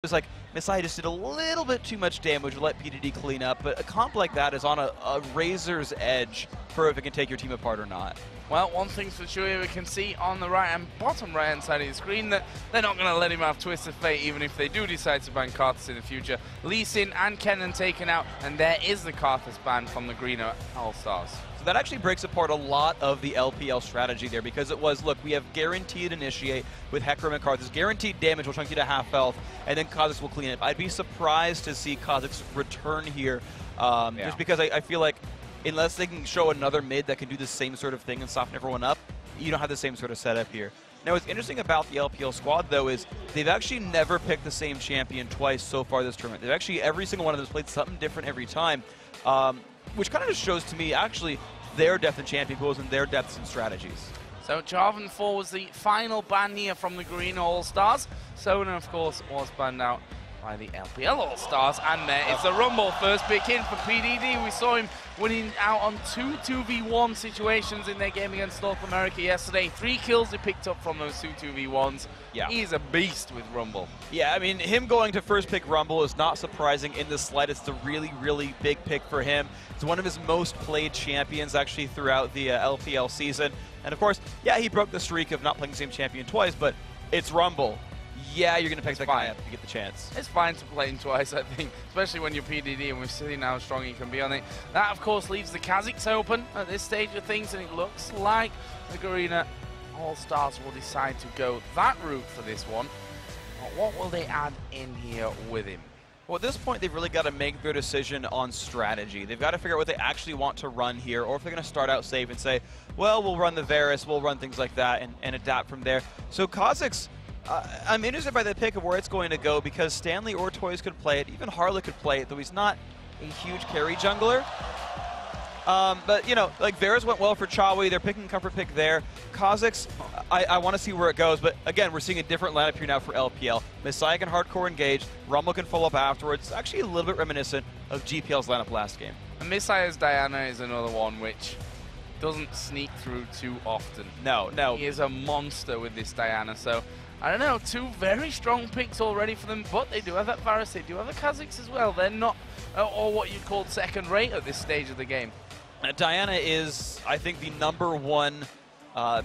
was like Messiah just did a little bit too much damage to let PDD clean up, but a comp like that is on a razor's edge for if it can take your team apart or not. Well, one thing's for sure, we can see on the bottom right-hand side of the screen that they're not going to let him have Twist of Fate, even if they do decide to ban Karthus in the future. Lee Sin and Kennen taken out, and there is the Karthus ban from the Green All-Stars. So that actually breaks apart a lot of the LPL strategy there, because it was, look, we have guaranteed initiate with Hecarim and Karthus, guaranteed damage will chunk you to half health, and then Kha'Zix will clean it. I'd be surprised to see Kha'Zix return here, just because I feel like unless they can show another mid that can do the same sort of thing and soften everyone up, you don't have the same sort of setup here. Now, what's interesting about the LPL squad, though, is they've actually never picked the same champion twice so far this tournament. They've actually, every single one of them has played something different every time, which kind of just shows to me, actually, their depth in champion pools and their depths in strategies. So Jarvan 4 was the final ban here from the Green All-Stars. Sona, of course, was banned out by the LPL All-Stars, and there is the Rumble. First pick in for PDD. We saw him winning out on 2-2v1 situations in their game against North America yesterday. 3 kills he picked up from those 2-2v1s. Yeah. He's a beast with Rumble. Yeah, I mean, him going to first pick Rumble is not surprising in the slightest. It's a really, really big pick for him. It's one of his most played champions, actually, throughout the LPL season. And, of course, yeah, he broke the streak of not playing the same champion twice, but it's Rumble. Yeah, you're going to pick that guy up to get the chance. It's fine to play him twice, I think, especially when you're PDD, and we've seen how strong he can be on it. That, of course, leaves the Kha'Zix open at this stage of things, and it looks like the Garena All-Stars will decide to go that route for this one. But what will they add in here with him? Well, at this point, they've really got to make their decision on strategy. They've got to figure out what they actually want to run here, or if they're going to start out safe and say, well, we'll run the Varus, we'll run things like that, and adapt from there. So Kha'Zix, I'm interested by the pick of where it's going to go, because Stanley or Toys could play it, even Harlot could play it, though he's not a huge carry jungler. But, you know, like Varus went well for Chawi, they're picking comfort pick there. Kha'Zix, I want to see where it goes, but again, we're seeing a different lineup here now for LPL. Messiah can hardcore engage, Rumble can follow up afterwards. It's actually a little bit reminiscent of GPL's lineup last game. And Messiah's Diana is another one which doesn't sneak through too often. No. He is a monster with this Diana, so I don't know, 2 very strong picks already for them, but they do have that Varus, they do have the Kha'Zix as well. They're not, or what you'd call second rate at this stage of the game. Diana is, I think, the #1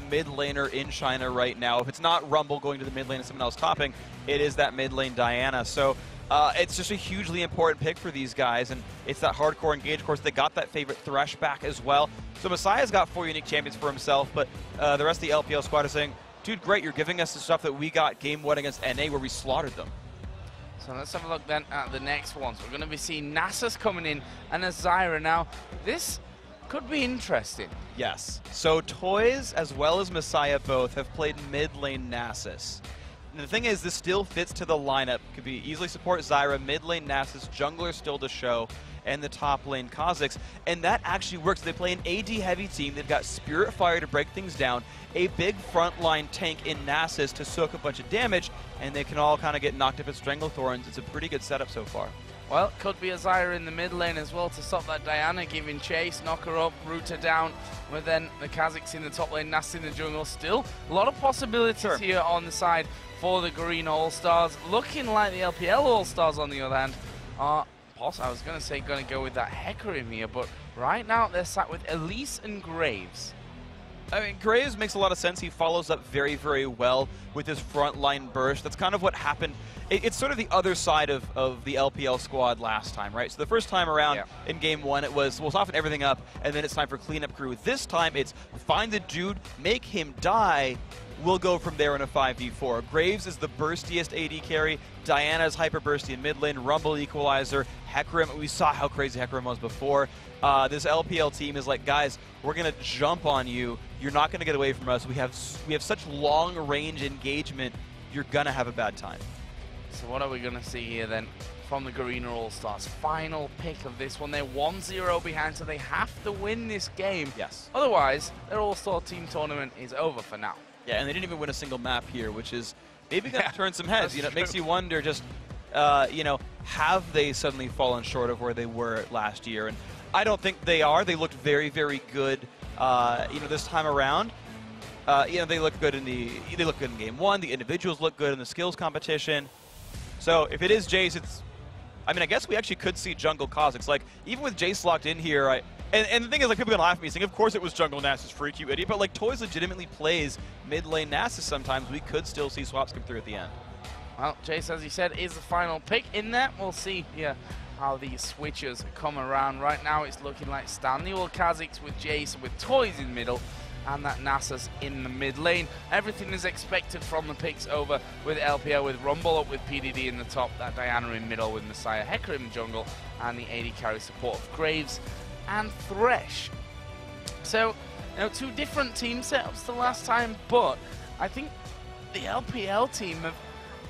mid laner in China right now. If it's not Rumble going to the mid lane and someone else topping, it is that mid lane Diana. So it's just a hugely important pick for these guys, and it's that hardcore engage. Of course, they got that favorite Thresh back as well. So Messiah's got 4 unique champions for himself, but the rest of the LPL squad is saying, dude, great, you're giving us the stuff that we got game 1 against NA where we slaughtered them. So let's have a look then at the next one. So we're going to be seeing Nasus coming in and a Zyra. Now, this could be interesting. Yes. So Toys as well as Messiah both have played mid lane Nasus. And the thing is, this still fits to the lineup. Could be easily support Zyra, mid lane Nasus, jungler still to show, and the top lane Kha'Zix. And that actually works. They play an AD heavy team. They've got Spirit Fire to break things down, a big frontline tank in Nasus to soak a bunch of damage, and they can all kind of get knocked up at Stranglethorns. It's a pretty good setup so far. Well, could be a Zyra in the mid lane as well to stop that Diana, giving chase, knock her up, root her down, with then the Kha'Zix in the top lane, Nasus in the jungle. Still, a lot of possibilities here on the side for the Green All-Stars. Looking like the LPL All-Stars, on the other hand, are I was going to say going to go with that Hecarim here, but right now they're sat with Elise and Graves. I mean, Graves makes a lot of sense. He follows up very, very well with his frontline burst. That's kind of what happened. It's sort of the other side of the LPL squad last time, right? So the first time around in game 1, it was, we'll soften everything up, and then it's time for cleanup crew. This time, it's find the dude, make him die, we'll go from there in a 5v4. Graves is the burstiest AD carry. Diana's hyper bursty in mid lane, Rumble equalizer, Hecarim. We saw how crazy Hecarim was before. This LPL team is like, guys, we're going to jump on you. You're not going to get away from us. We have such long range engagement. You're going to have a bad time. So what are we going to see here then from the Garena All-Stars? Final pick of this one. They're 1-0 behind, so they have to win this game. Yes. Otherwise, their All-Star team tournament is over for now. Yeah, and they didn't even win a single map here, which is maybe going to turn some heads. You know, it makes you wonder just, you know, have they suddenly fallen short of where they were last year? And I don't think they are. They looked very, very good, you know, this time around. You know, they look good in game 1. The individuals look good in the skills competition. So if it is Jace, it's... I mean, I guess we actually could see jungle Kha'Zix. Like, even with Jace locked in here, and the thing is, like, people are gonna laugh at me saying, of course it was jungle Nasus, freak, you idiot. But, like, Toys legitimately plays mid lane Nasus sometimes. We could still see swaps come through at the end. Well, Jace, as you said, is the final pick in there. We'll see how these switches come around. Right now, it's looking like Stanley or Kha'Zix with Jace, with Toys in middle, and that Nasus in the mid lane. Everything is expected from the picks over with LPL, with Rumble up with PDD in the top, that Diana in middle with Messiah, Hecarim in jungle, and the AD carry support of Graves and Thresh. So, you know, two different team setups the last time, but I think the LPL team have,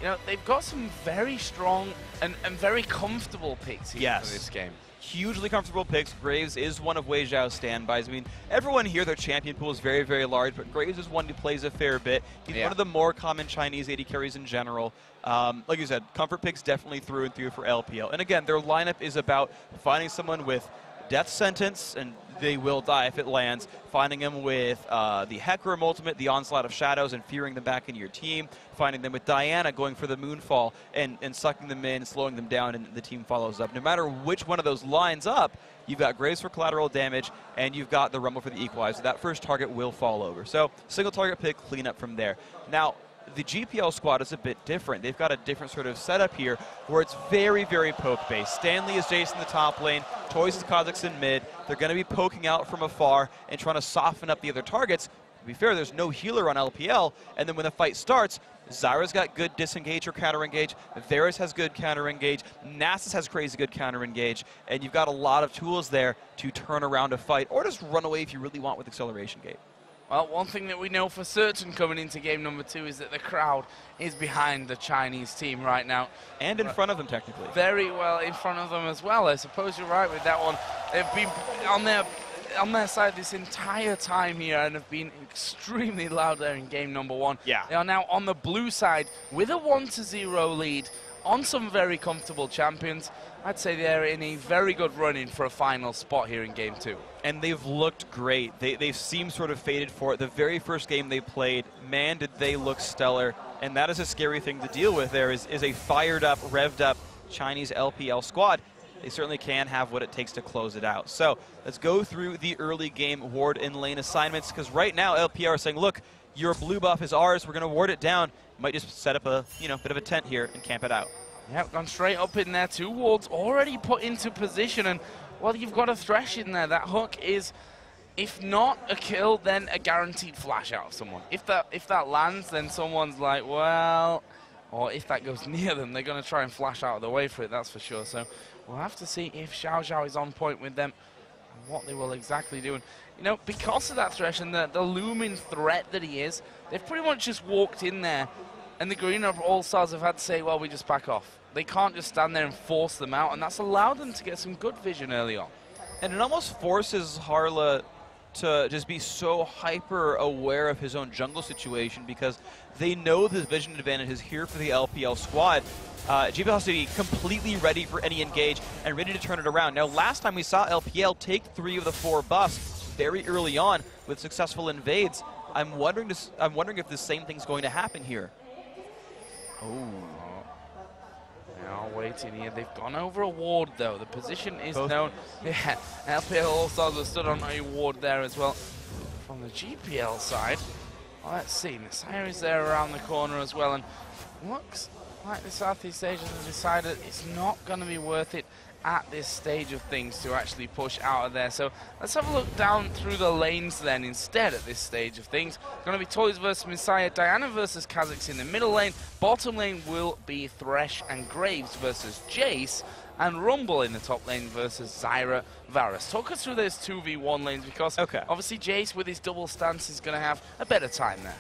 you know, they've got some very strong and very comfortable picks here for this game. Hugely comfortable picks. Graves is one of Wei Zhao's standbys. I mean, everyone here, their champion pool is very, very large, but Graves is one who plays a fair bit. He's one of the more common Chinese AD carries in general. Like you said, comfort picks definitely through and through for LPL. And again, their lineup is about finding someone with death sentence, and they will die if it lands, finding them with the Hecarim ultimate, the Onslaught of Shadows, and fearing them back into your team, finding them with Diana going for the Moonfall and sucking them in, slowing them down, and the team follows up. No matter which one of those lines up, you've got Graves for collateral damage, and you've got the Rumble for the equalizer. That first target will fall over. So single target pick, clean up from there. Now, the GPL squad is a bit different. They've got a different sort of setup here where it's very, very poke-based. Stanley is Jace in the top lane. Toys is Kha'Zix in mid. They're going to be poking out from afar and trying to soften up the other targets. To be fair, there's no healer on LPL. And then when the fight starts, Zyra's got good disengage or counter-engage. Varus has good counter-engage. Nasus has crazy good counter-engage. And you've got a lot of tools there to turn around a fight or just run away if you really want with Acceleration Gate. Well, one thing that we know for certain coming into game number 2 is that the crowd is behind the Chinese team right now. And in front of them, technically. Very well in front of them as well. I suppose you're right with that one. They've been on their side this entire time here and have been extremely loud there in game number 1. Yeah. They are now on the blue side with a 1-0 lead on some very comfortable champions. I'd say they're in a very good run-in for a final spot here in game 2. And they've looked great. They've seemed sort of fated for it. The very first game they played, man, did they look stellar. And that is a scary thing to deal with there, is a fired-up, revved-up Chinese LPL squad. They certainly can have what it takes to close it out. So let's go through the early game ward and lane assignments, because right now LPL are saying, look, your blue buff is ours. We're going to ward it down. Might just set up a bit of a tent here and camp it out. Yep, gone straight up in there. 2 wards already put into position, and well, you've got a Thresh in there. That hook is, if not a kill, then a guaranteed flash out of someone. If that lands, then someone's like, well, or if that goes near them, they're going to try and flash out of the way for it, that's for sure. So we'll have to see if Xiao Xiao is on point with them and what they will exactly do. And, you know, because of that Thresh and the looming threat that he is, they've pretty much just walked in there. And the Green All-Stars have had to say, well, we just back off. They can't just stand there and force them out, and that's allowed them to get some good vision early on. And it almost forces Harla to just be so hyper-aware of his own jungle situation, because they know the vision advantage is here for the LPL squad. GPL has to be completely ready for any engage and ready to turn it around. Now, last time we saw LPL take 3 of the 4 buffs very early on with successful invades. I'm wondering if the same thing's going to happen here. Oh. Now waiting here. They've gone over a ward though. The position is known. Yeah, LPL All-Stars have stood on a ward there as well. From the GPL side, well, let's see. Messiah is there around the corner as well, and looks like the Southeast Asians have decided it's not going to be worth it at this stage of things to actually push out of there. So let's have a look down through the lanes then instead at this stage of things. It's going to be Toys versus Messiah, Diana versus Kha'Zix in the middle lane. Bottom lane will be Thresh and Graves versus Jace, and Rumble in the top lane versus Zyra Varus. Talk us through those 2v1 lanes, because obviously Jace with his double stance is going to have a better time there.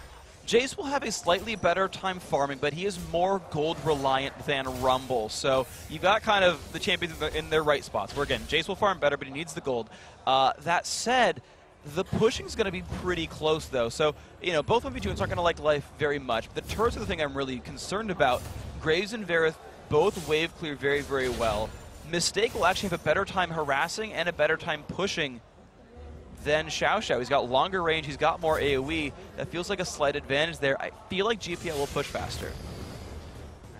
Jace will have a slightly better time farming, but he is more gold reliant than Rumble. So you've got kind of the champions in their right spots, where again, Jace will farm better, but he needs the gold. That said, the pushing is going to be pretty close though. So, you know, both 1v2s aren't going to like life very much. The turrets are the thing I'm really concerned about. Graves and Varus both wave clear very, very well. Mistake will actually have a better time harassing and a better time pushing than Xiao Xiao. He's got longer range, he's got more AoE. That feels like a slight advantage there. I feel like GPL will push faster.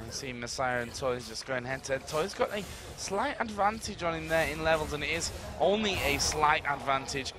I see Messiah and Toys just going head-to-head. Toys got a slight advantage on him there in levels, and it is only a slight advantage.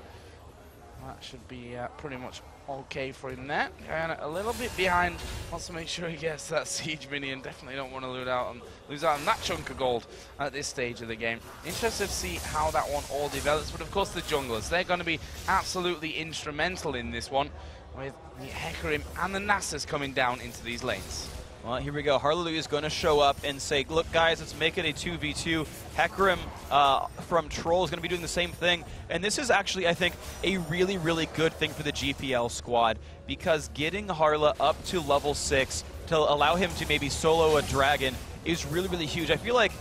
That should be pretty much okay for him there. And a little bit behind, wants to make sure he gets that siege minion. Definitely don't want to lose out on that chunk of gold at this stage of the game. Interested to see how that one all develops, but of course the junglers, they're going to be absolutely instrumental in this one, with the Hecarim and the Nasus coming down into these lanes. Well, here we go. Hallelujah is going to show up and say, look, guys, let's make it a 2v2. Hecarim from Troll is going to be doing the same thing. And this is actually, I think, a really, really good thing for the GPL squad, because getting Harla up to level 6 to allow him to maybe solo a dragon is really, really huge. I feel like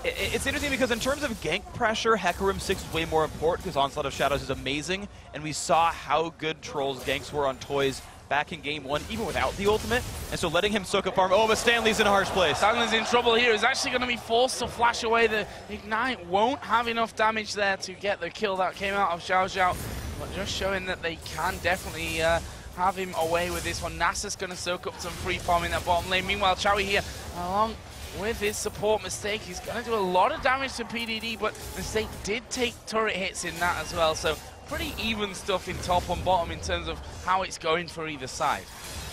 it's interesting because in terms of gank pressure, Hecarim 6 is way more important because Onslaught of Shadows is amazing. And we saw how good Troll's ganks were on Toys back in game 1, even without the ultimate. And so letting him soak up farm. Oh, but Stanley's in a harsh place. Stanley's in trouble here. He's actually going to be forced to flash away. The Ignite won't have enough damage there to get the kill that came out of Xiao Xiao. But just showing that they can definitely have him away with this one. Nasus going to soak up some free farm in that bottom lane. Meanwhile, Chowie here, along with his support Mistake, he's going to do a lot of damage to PDD, but Mistake did take turret hits in that as well. So pretty even stuff in top and bottom in terms of how it's going for either side.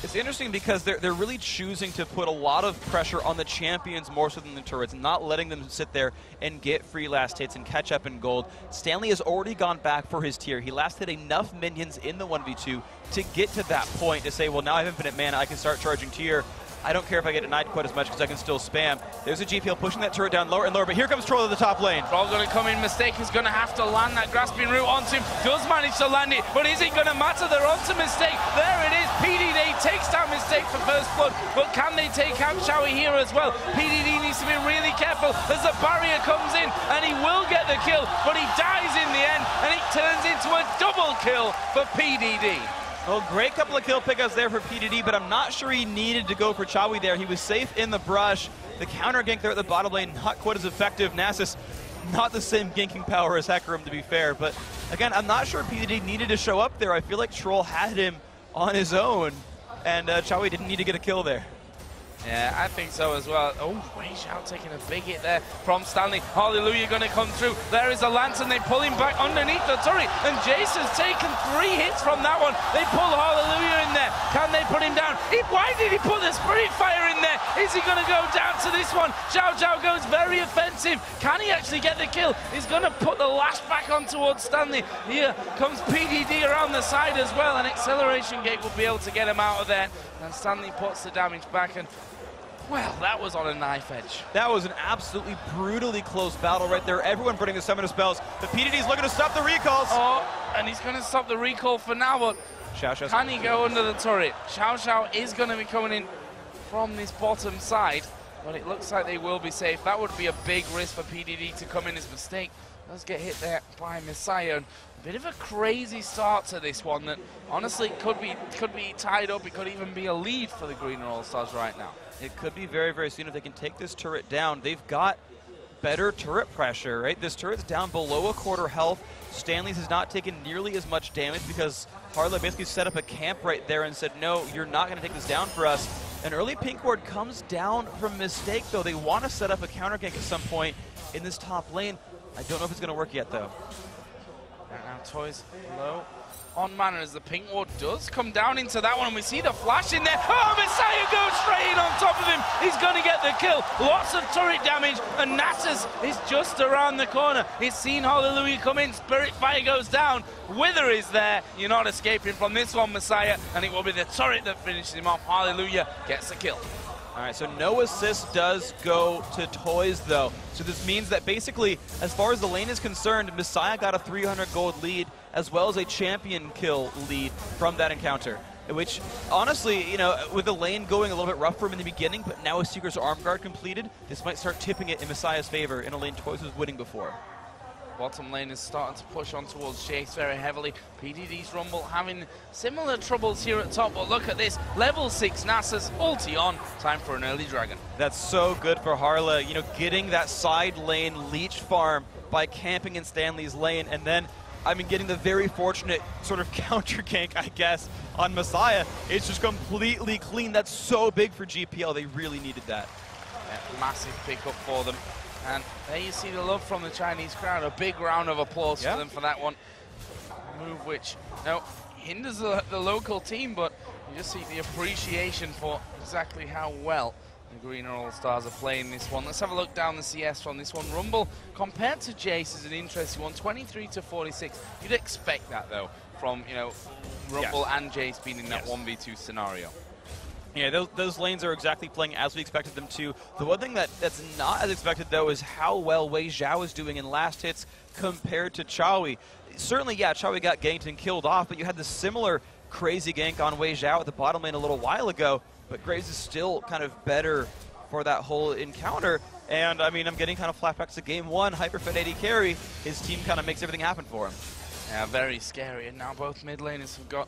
It's interesting because they're really choosing to put a lot of pressure on the champions more so than the turrets, not letting them sit there and get free last hits and catch up in gold. Stanley has already gone back for his tier. He last hit enough minions in the 1v2 to get to that point to say, well, now I have infinite mana, I can start charging tier. I don't care if I get denied quite as much because I can still spam. There's a GPL pushing that turret down lower and lower, but here comes Troll at the top lane. Troll going to come in. Mistake is going to have to land that grasping root onto him. Does manage to land it, but is it going to matter? They're onto Mistake. There it is. PDD takes down Mistake for first blood, but can they take out Chowie here as well? PDD needs to be really careful as the barrier comes in, and he will get the kill, but he dies in the end, and it turns into a double kill for PDD. Well, great couple of kill pickups there for PDD, but I'm not sure he needed to go for Chowie there. He was safe in the brush. The counter gank there at the bottom lane, not quite as effective. Nasus, not the same ganking power as Hecarim, to be fair. But again, I'm not sure PDD needed to show up there. I feel like Troll had him on his own, and Chowie didn't need to get a kill there. Yeah, I think so as well. Oh, Wei Xiao taking a big hit there from Stanley. Hallelujah going to come through. There is a lantern. They pull him back underneath the turret. And Jason's taken 3 hits from that one. They pull Hallelujah in there. Can they put him down? Why did he put the Spirit Fire in there? Is he going to go down to this one? Xiao Xiao goes very offensive. Can he actually get the kill? He's going to put the lash back on towards Stanley. Here comes PDD around the side as well. An acceleration gate will be able to get him out of there. And Stanley puts the damage back, and well, that was on a knife edge. That was an absolutely brutally close battle right there. Everyone putting the summoner spells, but PDD's looking to stop the recalls. Oh, and he's going to stop the recall for now, but can he go under the turret? Xiao Xiao is going to be coming in from this bottom side, but it looks like they will be safe. That would be a big risk for PDD to come in. His mistake does get hit there by Messiah. And a bit of a crazy start to this one that honestly could be tied up. It could even be a lead for the Green All-Stars right now. It could be very, very soon if they can take this turret down. They've got better turret pressure, right? This turret's down below a quarter health. Stanley's has not taken nearly as much damage because Harla basically set up a camp right there and said, no, you're not going to take this down for us. An early pink ward comes down from Mistake, though. They want to set up a counter gank at some point in this top lane. I don't know if it's going to work yet, though. And now Toys low on mana as the pink ward does come down into that one, and we see the flash in there. Oh, Messiah goes straight in on top of him. He's going to get the kill. Lots of turret damage, and Nasus is just around the corner. He's seen Hallelujah come in. Spirit Fire goes down. Wither is there. You're not escaping from this one, Messiah, and it will be the turret that finishes him off. Hallelujah gets the kill. All right, so no assist does go to Toys, though. So this means that basically, as far as the lane is concerned, Messiah got a 300 gold lead, as well as a champion kill lead from that encounter. Which, honestly, you know, with the lane going a little bit rough for him in the beginning, but now with Seeker's Arm Guard completed, this might start tipping it in Messiah's favor in a lane Toys was winning before. Bottom lane is starting to push on towards Chase very heavily. PDD's Rumble having similar troubles here at top, but look at this. Level 6 Nasus, ulti on. Time for an early dragon. That's so good for Harla, you know, getting that side lane leech farm by camping in Stanley's lane, and then I mean, getting the very fortunate sort of counter gank, I guess, on Messiah. It's just completely clean. That's so big for GPL. They really needed that. Yeah, massive pickup for them. And there you see the love from the Chinese crowd. A big round of applause for them for that one. Move which, hinders the local team, but you just see the appreciation for exactly how well the Greener All-Stars are playing this one. Let's have a look down the CS from this one. Rumble, compared to Jace, is an interesting one, 23-46. You'd expect that, though, from, Rumble and Jace being in that 1v2 scenario. Yeah, those lanes are exactly playing as we expected them to. The one thing that's not as expected, though, is how well Wei Zhao is doing in last hits compared to Chawi. Certainly, yeah, Chawi got ganked and killed off, but you had the similar crazy gank on Wei Zhao at the bottom lane a little while ago. But Graves is still kind of better for that whole encounter. And, I mean, I'm getting kind of flashbacks to Game 1, Hyperfed AD carry. His team kind of makes everything happen for him. Yeah, very scary. And now both mid laners have got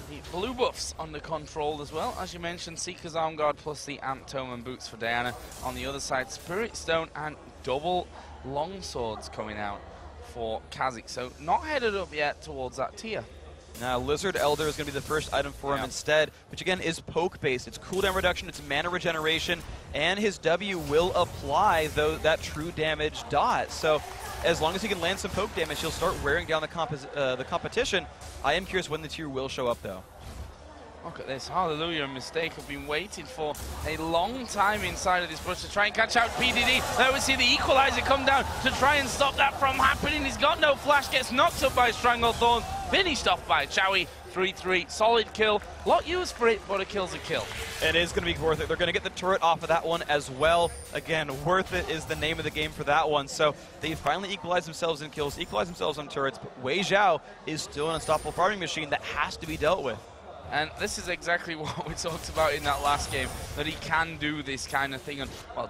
the blue buffs under control as well. As you mentioned, Seeker's Arm Guard plus the Amp Tome and boots for Diana. On the other side, Spirit Stone and double long swords coming out for Kha'Zix. So not headed up yet towards that tier. Now, Lizard Elder is going to be the first item for him instead, which again is poke-based. It's cooldown reduction, it's mana regeneration, and his W will apply that true damage dot. So as long as he can land some poke damage, he'll start wearing down the competition. I am curious when the tier will show up, though. Look at this, Hallelujah, Mistake have been waiting for a long time inside of this brush to try and catch out PDD. There we see the Equalizer come down to try and stop that from happening. He's got no flash, gets knocked up by Stranglethorn, finished off by Chawi. 3-3, solid kill. Lot used for it, but a kill's a kill. It is going to be worth it. They're going to get the turret off of that one as well. Again, worth it is the name of the game for that one. So they finally equalize themselves in kills, equalize themselves on turrets, but Wei Zhao is still an unstoppable farming machine that has to be dealt with. And this is exactly what we talked about in that last game, that he can do this kind of thing,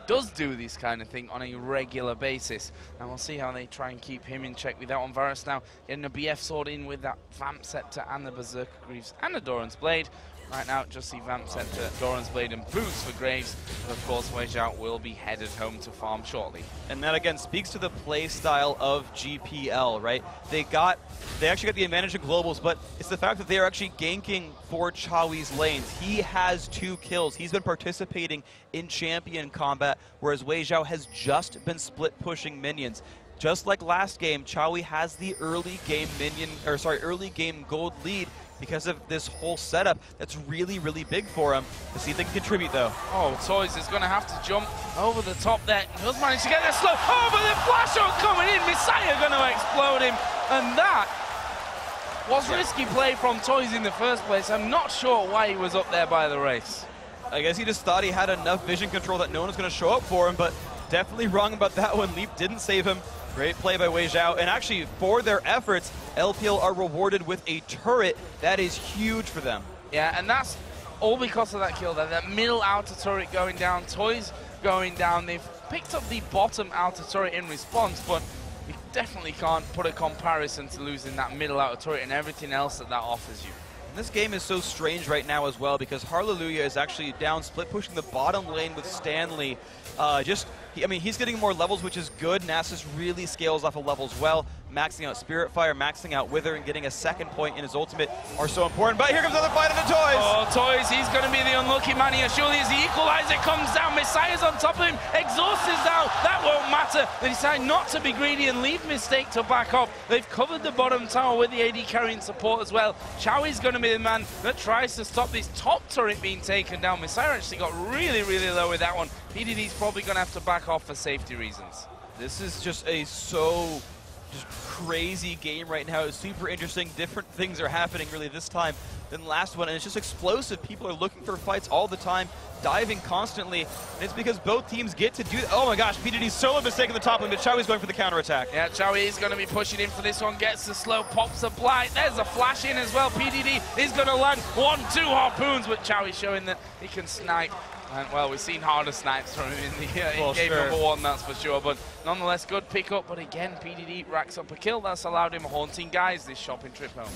does do this kind of thing on a regular basis. And we'll see how they try and keep him in check with that one. Varus now getting a BF sword in with that Vamp Scepter and the Berserker Greaves and the Doran's Blade. Right now, just see Vamp Scepter, Doran's Blade, and boots for Graves. But of course, Wei Zhao will be headed home to farm shortly. And that again speaks to the play style of GPL, right? They actually got the advantage in globals, but it's the fact that they are actually ganking for Chawi's lanes. He has 2 kills. He's been participating in champion combat, whereas Wei Zhao has just been split pushing minions. Just like last game, Chawi has the early game gold lead because of this whole setup that's really, really big for him. Let's see if they can contribute, though. Oh, Toys is going to have to jump over the top there. Does manage to get there slow. Oh, but the flash out coming in. Messiah going to explode him. And that was risky play from Toys in the first place. I'm not sure why he was up there by the race. I guess he just thought he had enough vision control that no one was going to show up for him, but definitely wrong about that one. Leap didn't save him. Great play by Wei Zhao, and actually, for their efforts, LPL are rewarded with a turret. That is huge for them. Yeah, and that's all because of that kill there. That middle outer turret going down, Toys going down. They've picked up the bottom outer turret in response, but you definitely can't put a comparison to losing that middle outer turret and everything else that offers you. This game is so strange right now as well because Hallelujah is actually down, split pushing the bottom lane with Stanley. He's getting more levels, which is good. Nasus really scales off of levels well. Maxing out Spirit Fire, maxing out Wither, and getting a second point in his ultimate are so important. But here comes another fight of the Toys. Oh, Toys, he's going to be the unlucky man here. Surely as the Equalizer comes down, Messiah's on top of him. Exhaust is down. That won't matter. They decide not to be greedy and leave Mistake to back off. They've covered the bottom tower with the AD carrying support as well. Chawi's going to be the man that tries to stop this top turret being taken down. Messiah actually got really, really low with that one. PDD's probably going to have to back off for safety reasons. This is just crazy game right now. It's super interesting. Different things are happening really this time than the last one, and it's just explosive. People are looking for fights all the time, diving constantly, and it's because both teams get to do that. Oh my gosh, PDD's solo mistake in the top lane, but Chawi's going for the counterattack. Yeah, Chawi is going to be pushing in for this one, gets the slow, pops the blight. There's a flash in as well. PDD is going to land 1-2 harpoons, but Chawi showing that he can snipe. And, well, we've seen harder snipes from him in the game number 1, that's for sure. But nonetheless, good pickup. But again, PDD racks up a kill. That's allowed him haunting guys this shopping trip home.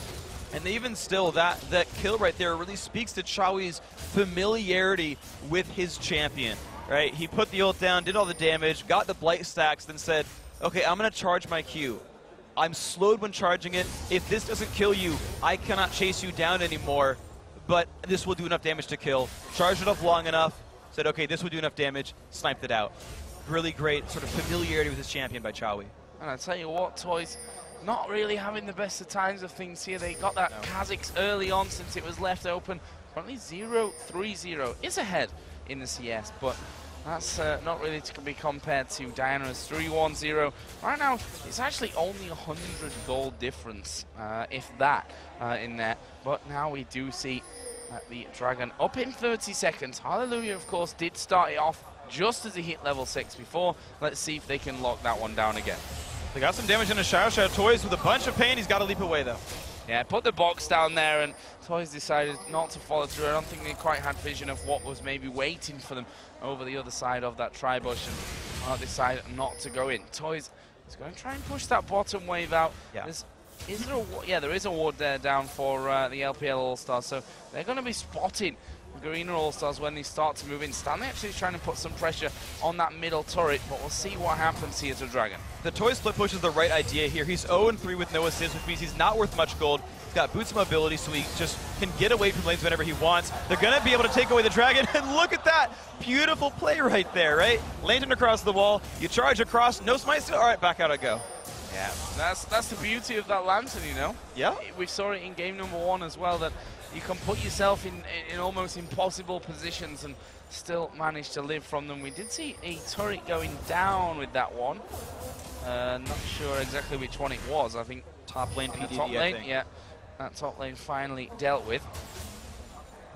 And even still, that kill right there really speaks to Chawi's familiarity with his champion, right? He put the ult down, did all the damage, got the blight stacks, then said, okay, I'm going to charge my Q. I'm slowed when charging it. If this doesn't kill you, I cannot chase you down anymore, but this will do enough damage to kill. Charged it up long enough, said, okay, this will do enough damage, sniped it out. Really great sort of familiarity with his champion by Chowie. And I tell you what, Toys, not really having the best of times of things here. They got that Kha'Zix early on since it was left open. Currently 0-3-0 is ahead in the CS, but that's not really to be compared to Diana's 3-1-0. Right now, it's actually only 100 gold difference, if that, in there. But now we do see the Dragon up in 30 seconds. Hallelujah, of course, did start it off just as he hit level 6 before. Let's see if they can lock that one down again. They got some damage in a Xiao Toys with a bunch of pain. He's got to leap away, though. Yeah, put the box down there, and Toys decided not to follow through. I don't think they quite had vision of what was maybe waiting for them over the other side of that tri-bush, and decided not to go in. Toys is going to try and push that bottom wave out. Yeah. There is a ward there down for the LPL All-Stars, so they're going to be spotting Garena All-Stars when they start to move in. Stanley actually is trying to put some pressure on that middle turret, but we'll see what happens here to Dragon. The Toy split push is the right idea here. He's 0-3 with no assist, which means he's not worth much gold. He's got boots of mobility, so he just can get away from lanes whenever he wants. They're going to be able to take away the Dragon, and look at that! Beautiful play right there, right? Lantern across the wall, you charge across, no smite still, all right, back out I go. Yeah, that's the beauty of that lantern, you know? Yeah. We saw it in game number 1 as well, that you can put yourself in almost impossible positions and still manage to live from them. We did see a turret going down with that one. Not sure exactly which one it was. I think top lane PDD, top lane, I think. yeah. That top lane finally dealt with.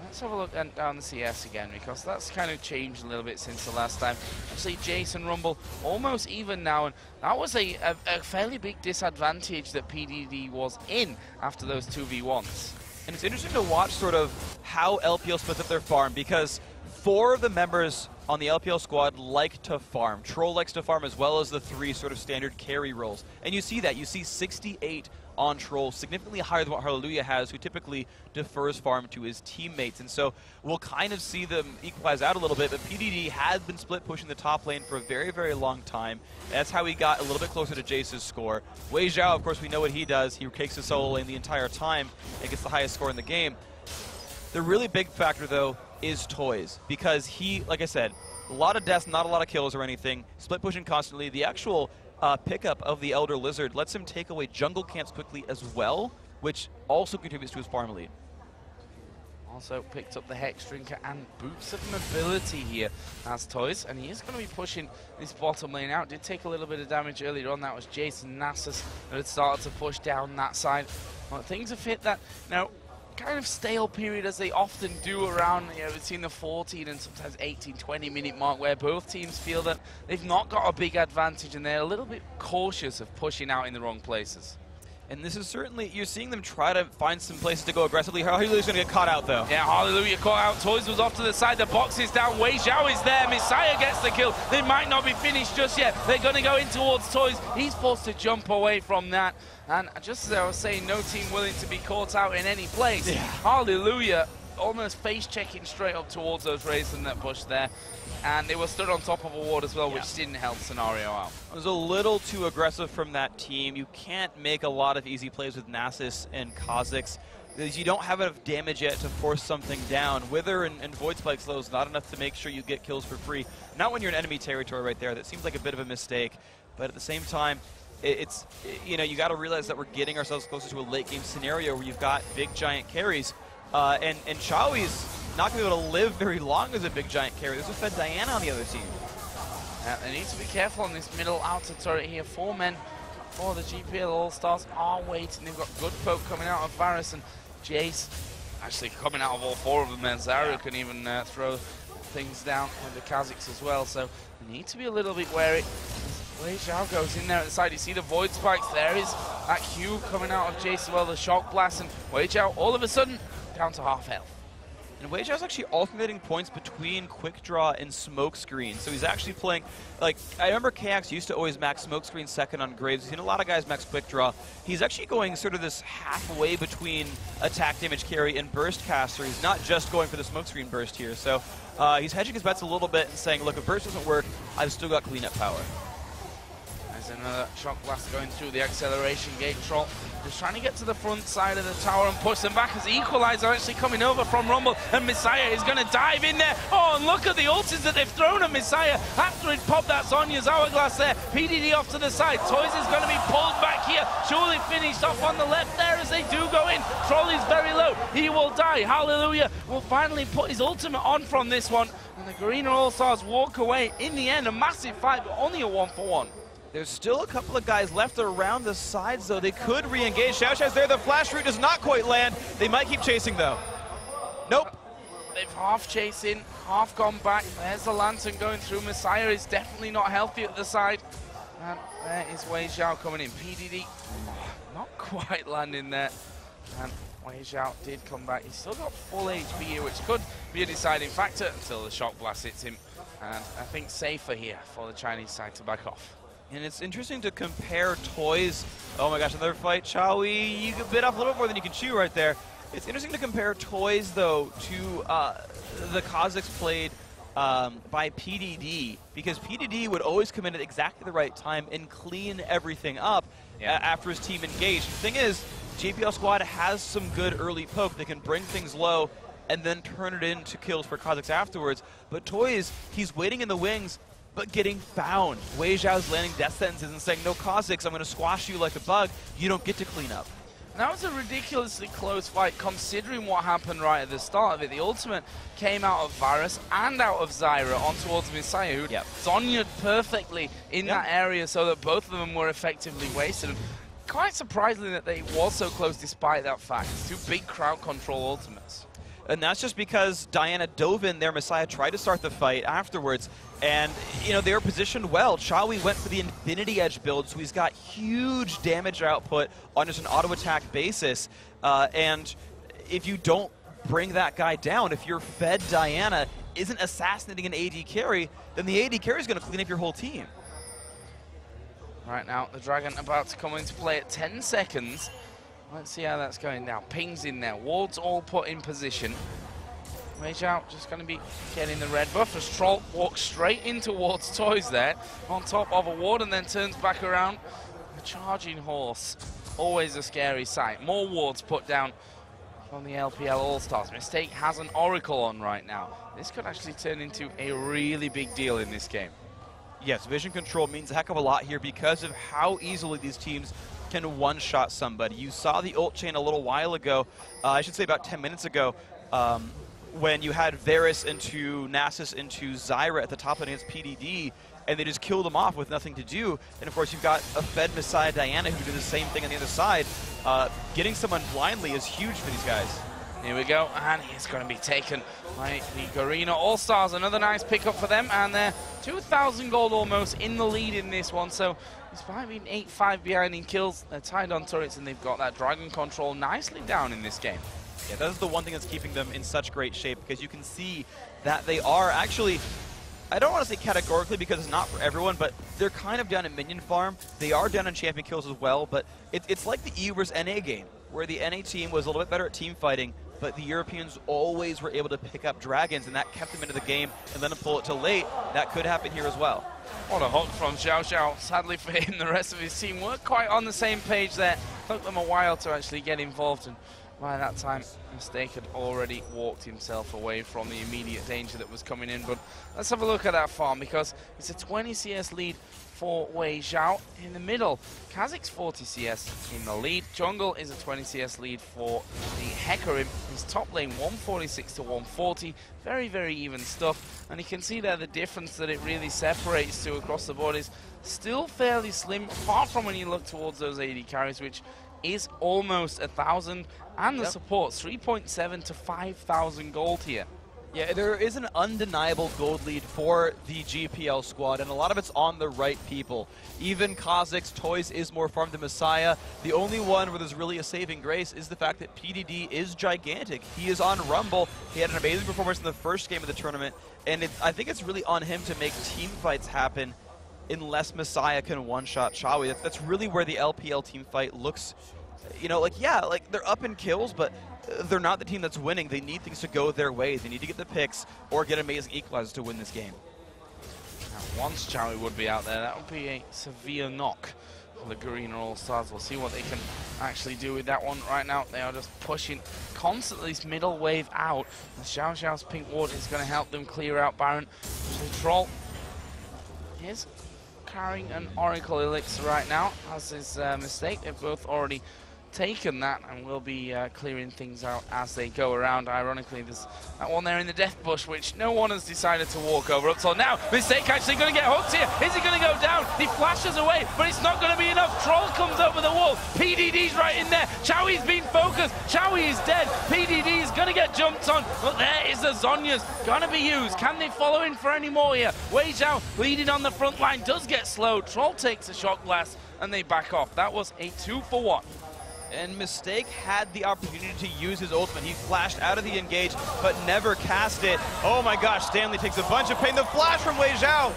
Let's have a look down the CS again, because that's kind of changed a little bit since the last time. Actually, Jason Rumble almost even now, and that was a fairly big disadvantage that PDD was in after those 2v1s. And it's interesting to watch sort of how LPL splits up their farm, because 4 of the members on the LPL squad like to farm. Troll likes to farm, as well as the 3 sort of standard carry roles. And you see that. You see 68 on Troll, significantly higher than what Hallelujah has, who typically defers farm to his teammates. And so we'll kind of see them equalize out a little bit, but PDD has been split pushing the top lane for a very, very long time. That's how he got a little bit closer to Jace's score. Wei Zhao, of course, we know what he does. He takes his solo lane the entire time and gets the highest score in the game. The really big factor, though, is Toys, because he, like I said, a lot of deaths, not a lot of kills or anything, split pushing constantly. The actual pickup of the Elder Lizard lets him take away jungle camps quickly as well, which also contributes to his farm lead. Also picked up the Hex Drinker and boots of mobility here as Toys, and he is going to be pushing this bottom lane out. Did take a little bit of damage earlier on. That was Jason Nasus that had started to push down that side. Well, things have hit that now kind of stale period, as they often do around, you know, between the 14 and sometimes 18-20 minute mark, where both teams feel that they've not got a big advantage and they're a little bit cautious of pushing out in the wrong places. And this is certainly, you're seeing them try to find some places to go aggressively. Hallelujah's going to get caught out, though. Yeah, Hallelujah caught out. Toys was off to the side. The box is down. Wei Zhao is there. Messiah gets the kill. They might not be finished just yet. They're going to go in towards Toys. He's forced to jump away from that. And just as I was saying, no team willing to be caught out in any place. Yeah. Hallelujah almost face-checking straight up towards those rays in that bush there. And they were stood on top of a ward as well, which didn't help scenario out. It was a little too aggressive from that team. You can't make a lot of easy plays with Nasus and Kha'Zix, because you don't have enough damage yet to force something down. Wither and Void Spike slow is not enough to make sure you get kills for free. Not when you're in enemy territory right there. That seems like a bit of a mistake. But at the same time, it's, you know, you got to realize that we're getting ourselves closer to a late game scenario where you've got big giant carries. And Chowie's not going to be able to live very long as a big giant carry. There's a Fed Diana on the other team. They need to be careful on this middle outer turret here. 4 men for the GPL All-Stars are waiting. They've got good poke coming out of Varus and Jace. Actually coming out of all 4 of them, and Zaru can even throw things down with the Kha'Zix as well. So they need to be a little bit wary. Wei Zhao goes in there at the side. You see the Void Spikes. There is that Q coming out of Jace as well, the Shock Blast, and Wei Zhao all of a sudden down to half health. And Wei Zhao's actually alternating points between Quick Draw and Smoke Screen. So he's actually playing, like, I remember KX used to always max Smoke Screen second on Graves. We've seen a lot of guys max Quick Draw. He's actually going sort of this halfway between attack damage carry and burst caster. He's not just going for the Smoke Screen burst here. So he's hedging his bets a little bit and saying, look, if burst doesn't work, I've still got cleanup power. There's another shock blast going through the acceleration gate. Troll just trying to get to the front side of the tower and push them back as Equalizer actually coming over from Rumble, and Messiah is going to dive in there. Oh, and look at the ultis that they've thrown at Messiah after it popped that Sonya's hourglass there. PDD off to the side. Toys is going to be pulled back here. Surely finished off on the left there as they do go in. Troll is very low. He will die. Hallelujah will finally put his ultimate on from this one. And the Garena All-Stars walk away in the end. A massive fight, but only a 1-for-1. There's still a couple of guys left around the sides, though. They could re-engage. Xiaoxiao's there. The flash route does not quite land. They might keep chasing, though. Nope. They've half chasing, half gone back. There's the Lantern going through. Messiah is definitely not healthy at the side. And there is Wei Xiao coming in. PDD not quite landing there. And Wei Xiao did come back. He's still got full HP here, which could be a deciding factor until the shock blast hits him. And I think safer here for the Chinese side to back off. And it's interesting to compare Toys. Oh my gosh, another fight. Chaoui, you bit off a little more than you can chew right there. It's interesting to compare Toys, though, to the Kazakhs played by PDD, because PDD would always come in at exactly the right time and clean everything up after his team engaged. The thing is, GPL squad has some good early poke. They can bring things low and then turn it into kills for Kazakhs afterwards. But Toys, he's waiting in the wings, but getting found. Wei Xiao's landing death sentences and saying, no, Kazakhs, I'm going to squash you like a bug. You don't get to clean up. That was a ridiculously close fight, considering what happened right at the start of it. The ultimate came out of Varus and out of Zyra on towards Messiah, who Zonya'd perfectly in that area so that both of them were effectively wasted. And quite surprisingly that they was so close despite that fact. It's two big crowd control ultimates. And that's just because Diana dove in there. Messiah tried to start the fight afterwards. And, you know, they were positioned well. Chaoui went for the Infinity Edge build, so he's got huge damage output on just an auto-attack basis. And if you don't bring that guy down, if your fed Diana isn't assassinating an AD carry, then the AD carry is going to clean up your whole team. Right now, the Dragon about to come into play at 10 seconds. Let's see how that's going now. Pings in there. Wards all put in position. Wei Xiao just going to be getting the red buff as Troll walks straight into Ward's Toys there on top of a ward and then turns back around. A charging horse. Always a scary sight. More wards put down from the LPL All-Stars. Mistake has an Oracle on right now. This could actually turn into a really big deal in this game. Yes, vision control means a heck of a lot here because of how easily these teams can one-shot somebody. You saw the ult chain a little while ago, I should say about 10 minutes ago, when you had Varus into Nasus into Zyra at the top against PDD, and they just killed them off with nothing to do. And of course you've got a fed Messiah Diana who did the same thing on the other side. Getting someone blindly is huge for these guys. Here we go, and he's going to be taken by the Garena All-Stars. Another nice pickup for them, and they're 2,000 gold almost in the lead in this one. So despite being 8-5 behind in kills, they're tied on turrets, and they've got that Dragon control nicely down in this game. Yeah, that is the one thing that's keeping them in such great shape, because you can see that they are actually, I don't want to say categorically because it's not for everyone, but they're kind of down in minion farm. They are down in champion kills as well, but it's like the EU versus NA game, where the NA team was a little bit better at team fighting, but the Europeans always were able to pick up dragons, and that kept them into the game and let them pull it to late. That could happen here as well. What a hook from Xiao. Sadly for him, the rest of his team weren't quite on the same page there. Took them a while to actually get involved, and by that time, Mistake had already walked himself away from the immediate danger that was coming in. But let's have a look at that farm, because it's a 20 CS lead for Wei Xiao in the middle. Kazakh's 40 CS in the lead. Jungle is a 20 CS lead for the Hecarim. His top lane 146 to 140. Very, very even stuff. And you can see there the difference that it really separates to across the board is still fairly slim, apart from when you look towards those AD carries, which is almost 1,000, and the supports 3.7 to 5,000 gold here. Yeah, there is an undeniable gold lead for the GPL squad, and a lot of it's on the right people. Even Kazakh's Toys is more farmed than Messiah. The only one where there's really a saving grace is the fact that PDD is gigantic. He is on Rumble. He had an amazing performance in the first game of the tournament, and I think it's really on him to make team fights happen unless Messiah can one-shot Chaoui. That's really where the LPL team fight looks, you know, like, yeah, like they're up in kills, but they're not the team that's winning. They need things to go their way. They need to get the picks or get amazing equalizers to win this game. Now, once Chowie would be out there, that would be a severe knock for the Garena All-Stars. We'll see what they can actually do with that one. Right now, they are just pushing constantly this middle wave out. The Xiao Xiao's pink ward is going to help them clear out Baron. So Troll is carrying an Oracle Elixir right now, as his mistake. They've both already taken that and will be clearing things out as they go around. Ironically, there's that one there in the death bush, which no one has decided to walk over up. So now, Mistake actually going to get hooked here. Is he going to go down? He flashes away, but it's not going to be enough. Troll comes over the wall. PDD's right in there. Chowie's been focused. Chowie is dead. PDD is going to get jumped on, but there is the Zhonya's going to be used. Can they follow in for any more here? Wei Zhao leading on the front line, does get slowed. Troll takes a shot glass, and they back off. That was a 2-for-1. And Mistake had the opportunity to use his ultimate. He flashed out of the engage, but never cast it. Oh my gosh, Stanley takes a bunch of pain. The flash from Wei Zhao,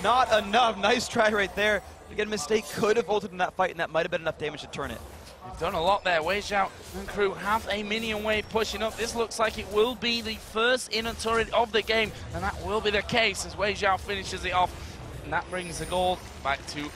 not enough. Nice try right there. Again, Mistake could have ulted in that fight, and that might have been enough damage to turn it. They've done a lot there. Wei Zhao and crew have a minion wave pushing up. This looks like it will be the first inner turret of the game, and that will be the case as Wei Zhao finishes it off. And that brings the gold back to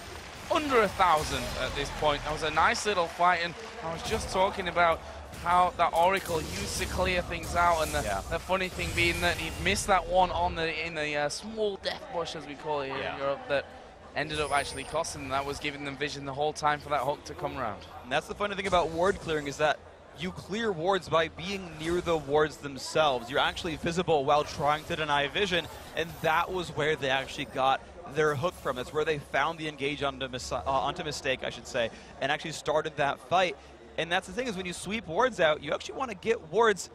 under 1,000 at this point. That was a nice little fight, and I was just talking about how that Oracle used to clear things out, and the funny thing being that he'd missed that one on in the small death bush, as we call it here in Europe, that ended up actually costing them. That was giving them vision the whole time for that hook to come around. And that's the funny thing about ward clearing, is that you clear wards by being near the wards themselves. You're actually visible while trying to deny vision, and that was where they actually got their hook from. It's where they found the engage onto Mistake, I should say, and actually started that fight. And that's the thing, is when you sweep wards out, you actually want to get wards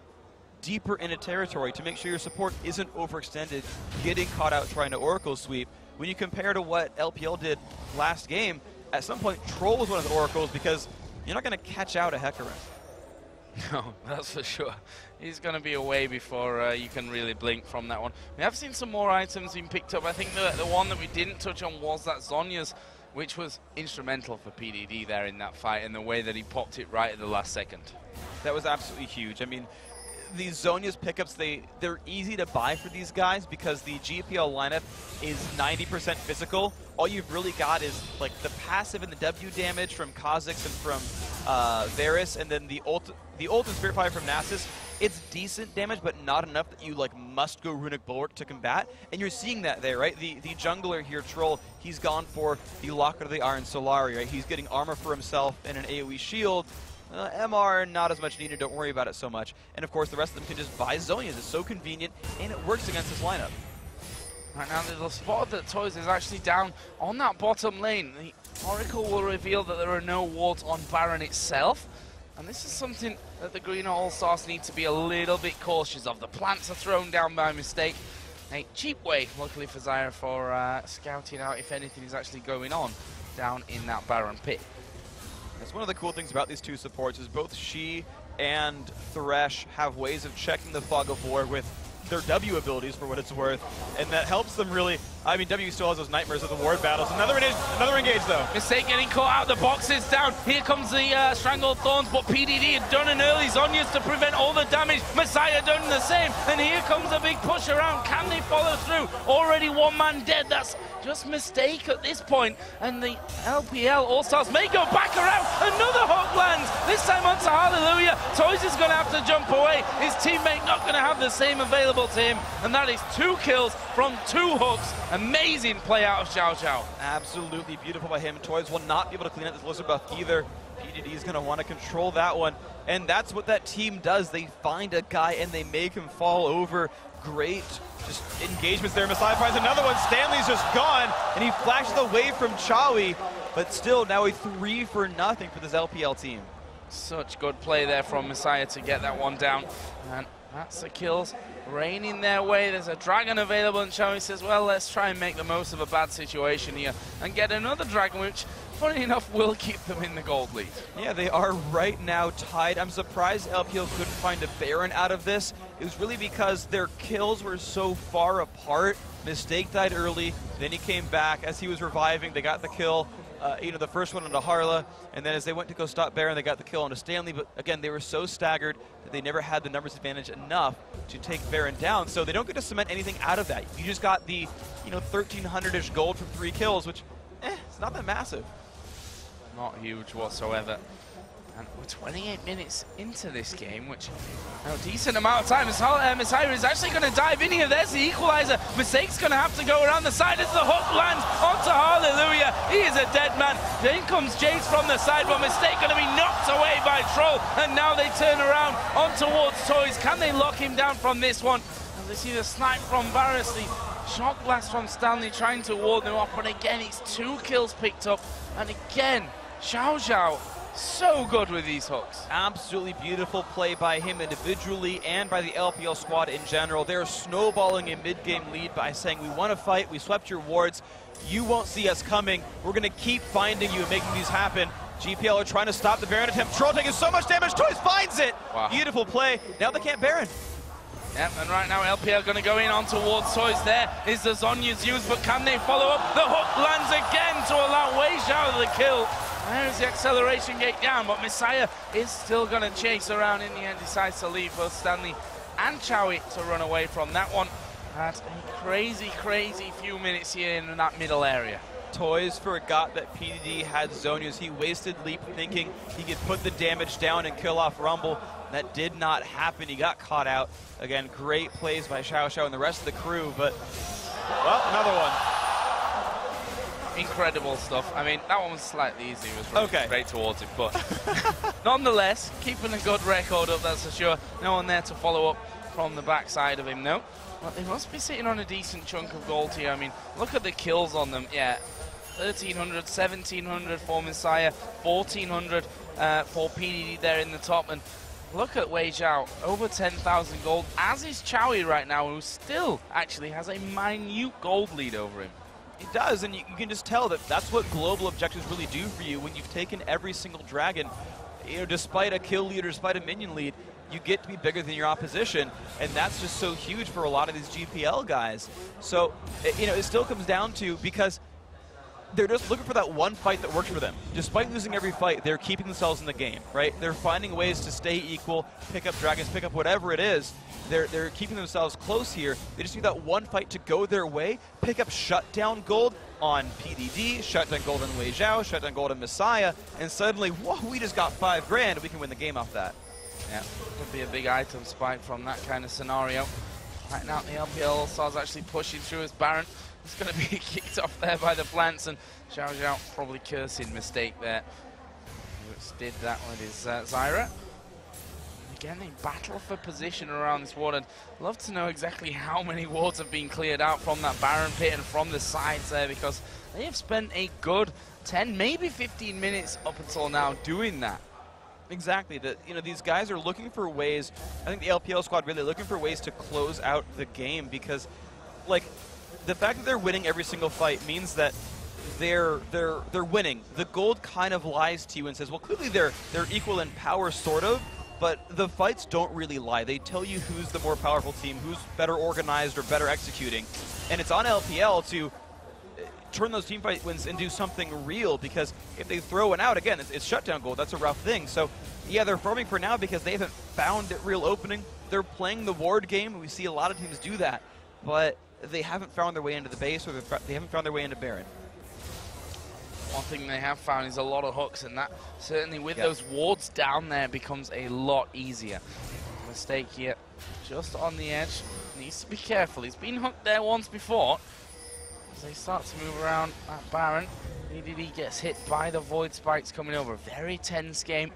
deeper into territory to make sure your support isn't overextended, getting caught out trying to Oracle sweep. When you compare to what LPL did last game, at some point Troll was one of the Oracles, because you're not going to catch out a Hecarim. No, that's for sure. He's going to be away before you can really blink from that one. We have seen some more items being picked up. I think the one that we didn't touch on was that Zhonya's, which was instrumental for PDD there in that fight, and the way that he popped it right at the last second. That was absolutely huge. I mean, these Zhonya's pickups, they're easy to buy for these guys because the GPL lineup is 90% physical. All you've really got is like the passive and the W damage from Kha'Zix and from Varus, and then the ult and Spirit Fire from Nasus. It's decent damage, but not enough that you like must go Runic Bulwark to combat. And you're seeing that there, right? The jungler here, Troll, he's gone for the Locket of the Iron Solari, right? He's getting armor for himself and an AoE shield. MR, not as much needed, don't worry about it so much. And of course, the rest of them can just buy Zhonya's. It's so convenient, and it works against this lineup. Right now, the spot that Toys is actually down on that bottom lane. The Oracle will reveal that there are no wards on Baron itself. And this is something that the Garena All-Stars need to be a little bit cautious of. The plants are thrown down by mistake. A cheap way, luckily for Zyra, for scouting out if anything is actually going on down in that Baron pit. That's one of the cool things about these two supports, is both she and Thresh have ways of checking the Fog of War with their W abilities, for what it's worth, and that helps them really. I mean, W still has those nightmares of the ward battles. Another engage though. Mistake getting caught out, the box is down. Here comes the Strangled Thorns, but PDD had done an early Zhonya's to prevent all the damage. Messiah done the same, and here comes a big push around. Can they follow through? Already one man dead. That's just Mistake at this point, and the LPL All-Stars may go back around. Another hook lands, this time onto Hallelujah. Toys is going to have to jump away. His teammate not going to have the same available to him, and that is 2 kills from 2 hooks. Amazing play out of Xiao Xiao. Absolutely beautiful by him. Toys will not be able to clean up this Lizard buff either. PDD is going to want to control that one, and that's what that team does. They find a guy and they make him fall over. Great just engagements there. Messiah finds another one. Stanley's just gone, and he flashes away from Chowie, but still now a 3 for nothing for this LPL team. Such good play there from Messiah to get that one down, and that's the kills raining their way. There's a dragon available, and Chowie says, well, let's try and make the most of a bad situation here and get another dragon, which, funny enough, will keep them in the gold lead. Yeah, they are right now tied. I'm surprised LPL couldn't find a Baron out of this, it was really because their kills were so far apart. Mistake died early, then he came back. As he was reviving, they got the kill. You know, the first one onto Harla, and then as they went to go stop Baron, they got the kill onto Stanley. But again, they were so staggered that they never had the numbers advantage enough to take Baron down. So they don't get to cement anything out of that. You just got the, you know, 1,300-ish gold from 3 kills, which, it's not that massive. Not huge whatsoever. And we're 28 minutes into this game, which a decent amount of time. Messiah is actually going to dive in here. There's the equalizer. Mistake's going to have to go around the side as the hook lands onto Hallelujah. He is a dead man. Then comes Jace from the side, but Mistake going to be knocked away by Troll. And now they turn around on towards Toys. Can they lock him down from this one? And they see the snipe from Varus, the shot blast from Stanley trying to ward them off. But again, it's 2 kills picked up. And again, Xiao Xiao, so good with these hooks. Absolutely beautiful play by him individually and by the LPL squad in general. They're snowballing a mid-game lead by saying, we want to fight, we swept your wards, you won't see us coming, we're going to keep finding you and making these happen. GPL are trying to stop the Baron attempt. Troll taking so much damage, Toys finds it! Wow. Beautiful play, now they can't Baron. Yep, and right now LPL going to go in on towards Toys. There is the Zonya's used, but can they follow up? The hook lands again to allow Wei Xiao the kill. There's the acceleration gate down, but Messiah is still going to chase around. In the end, decides to leave both Stanley and Chowie to run away from that one. Had a crazy, crazy few minutes here in that middle area. Toys forgot that PDD had Zonias. He wasted Leap thinking he could put the damage down and kill off Rumble. That did not happen. He got caught out. Again, great plays by Xiao Xiao and the rest of the crew, but, well, another one. Incredible stuff. I mean, that one was slightly easy. It was really straight towards it, but nonetheless, keeping a good record up, that's for sure. No one there to follow up from the backside of him, no. But they must be sitting on a decent chunk of gold here. I mean, look at the kills on them. Yeah, 1,300, 1,700 for Messiah, 1,400 for PDD there in the top. And look at Wei Xiao, over 10,000 gold, as is Chowie right now, who still actually has a minute gold lead over him. It does, and you can just tell that that's what global objectives really do for you. When you've taken every single dragon, you know, despite a kill lead or despite a minion lead, you get to be bigger than your opposition, and that's just so huge for a lot of these GPL guys. So, you know, it still comes down to, because they're just looking for that one fight that works for them. Despite losing every fight, they're keeping themselves in the game, right? They're finding ways to stay equal, pick up dragons, pick up whatever it is. They're keeping themselves close here. They just need that one fight to go their way, pick up shutdown gold on PDD, shutdown gold on Wei Xiao, shutdown gold on Messiah, and suddenly, whoa, we just got 5 grand. We can win the game off that. Yeah, could be a big item spike from that kind of scenario. Right now, the LPL All-Stars actually pushing through as Baron. It's going to be kicked off there by the plants, and Xiao Xiao probably cursing Mistake there. Which did that with his Zyra. Again, they battle for position around this ward, and I'd love to know exactly how many wards have been cleared out from that Baron pit and from the sides there, because they have spent a good 10, maybe 15 minutes up until now doing that. Exactly. You know, these guys are looking for ways. I think the LPL squad really looking for ways to close out the game, because, like, the fact that they're winning every single fight means that they're winning. The gold kind of lies to you and says, well, clearly they're equal in power, sort of, but the fights don't really lie. They tell you who's the more powerful team, who's better organized or better executing, and it's on LPL to turn those team fight wins into something real, because if they throw one out, again, it's shutdown gold. That's a rough thing. So, yeah, they're farming for now because they haven't found a real opening. They're playing the ward game, and we see a lot of teams do that, but they haven't found their way into the base, or they haven't found their way into Baron. One thing they have found is a lot of hooks, and that certainly with those wards down there becomes a lot easier. Mistake here, just on the edge. Needs to be careful. He's been hooked there once before. As they start to move around that Baron, PDD gets hit by the Void Spikes coming over. Very tense game.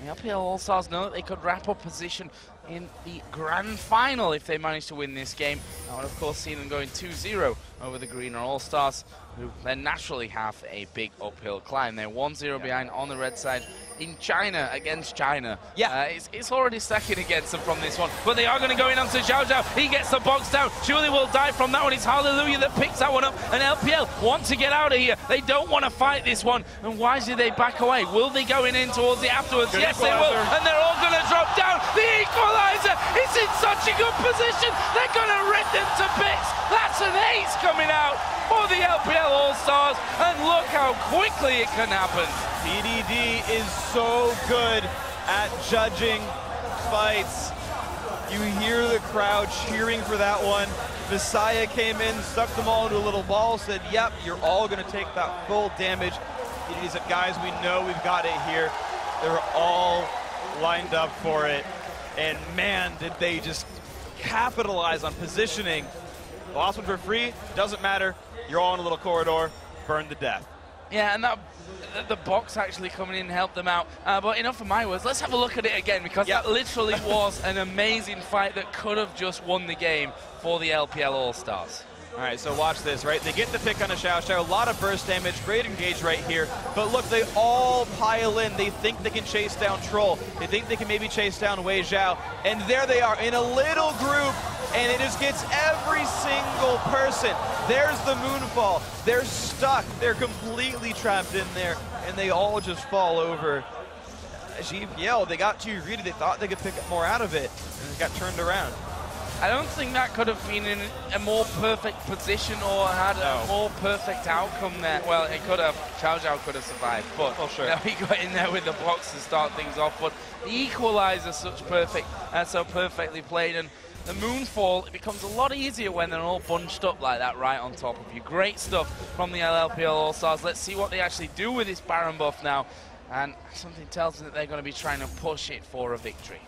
The LPL All-Stars know that they could wrap up position in the grand final if they manage to win this game. That would, of course, see them going 2-0 over the Greener All-Stars, who then naturally have a big uphill climb. They're 1-0 behind on the red side in China against China. Yeah, it's already stacking against them from this one, but they are going to go in onto Xiao Xiao. He gets the box down. Surely will die from that one. It's Hallelujah that picks that one up, and LPL want to get out of here. They don't want to fight this one, and why did they back away? Will they go in towards it afterwards? Yes, they will, and they're all going to drop down. The equalizer! equalizer is in such a good position. They're going to rip them to bits. That's an ace coming out for the LPL All-Stars, and look how quickly it can happen. PDD is so good at judging fights. You hear the crowd cheering for that one. Messiah came in, stuck them all into a little ball, said, yep, you're all going to take that full damage. He said, guys, we know we've got it here. They're all lined up for it. And man, did they just capitalize on positioning. Lost one for free, doesn't matter. You're all in a little corridor, burned to death. Yeah, and the box actually coming in helped them out. But enough of my words, let's have a look at it again, because that literally was an amazing fight that could have just won the game for the LPL All-Stars. All right, so watch this, right? They get the pick on a Xiao Xiao, a lot of burst damage, great engage right here. But look, they all pile in. They think they can chase down Troll. They think they can maybe chase down Wei Zhao. And there they are in a little group, and it just gets every single person. There's the Moonfall. They're stuck. They're completely trapped in there, and they all just fall over. GPL, they got too greedy. They thought they could pick up more out of it, and it got turned around. I don't think that could have been in a more perfect position or had a more perfect outcome there. Well, it could have. Xiao Zhao could have survived, but he got in there with the box to start things off. But the equalizer, so perfectly played, and the Moonfall, it becomes a lot easier when they're all bunched up like that right on top of you. Great stuff from the LPL All-Stars. Let's see what they actually do with this Baron buff now, and something tells me that they're going to be trying to push it for a victory.